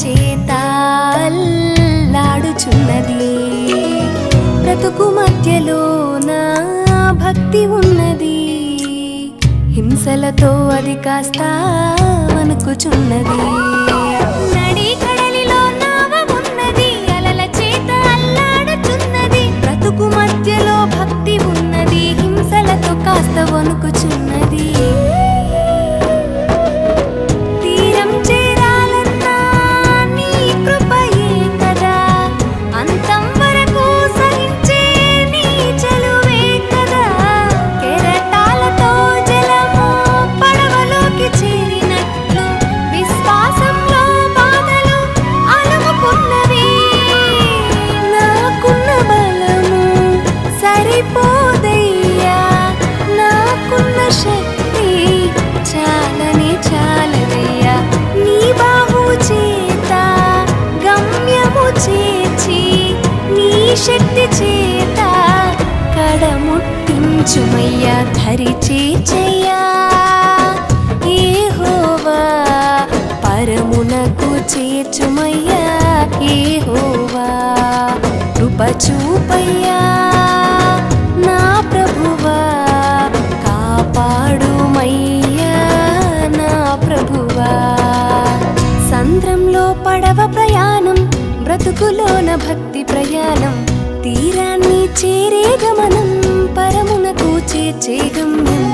చేత అల్లాడుచున్నది. బ్రతుకు మధ్యలో నా భక్తి ఉన్నది, హింసలతో అది కాస్త వణుకుచున్నది. నడి కడలిలో నావ ఉన్నది, అలల చేత అల్లాడుచున్నది. బ్రతుకు మధ్యలో భక్తి ఉన్నది, హింసలతో కాస్త వణుకుచున్నది. తీరం చేరాలన్నా నీ కృపయే కదా, అంతం వరకు సహించే నీ చలువే కదా. కెరటాలతో జలము పడవలోకి చేరినట్లు విశ్వాసంలో బాధలు అలుముకున్నవి. నాకున్న బలము సరిపోదయ్యా, నాకున్న శక్తి చాలనే చాలదయ్యా. నీ బాహు చేత గమ్యము చేర్చి, నీ శక్తి చేత కడముట్టించుమయ్యా, ధరి చేర్చయ్యా. యెహోవా పరమునకు చేర్చుమయ్యా, యెహోవా కృప చూపయ్యా. నా ప్రభువా కాపాడుమయ్యా, నా ప్రభువా. సంద్రంలో పడవ ప్రయాణం, బ్రతుకులోన భక్తి ప్రయాణం. తీరాన్ని చేరే గమనం, పరమునకు చేర్చే గమ్యం.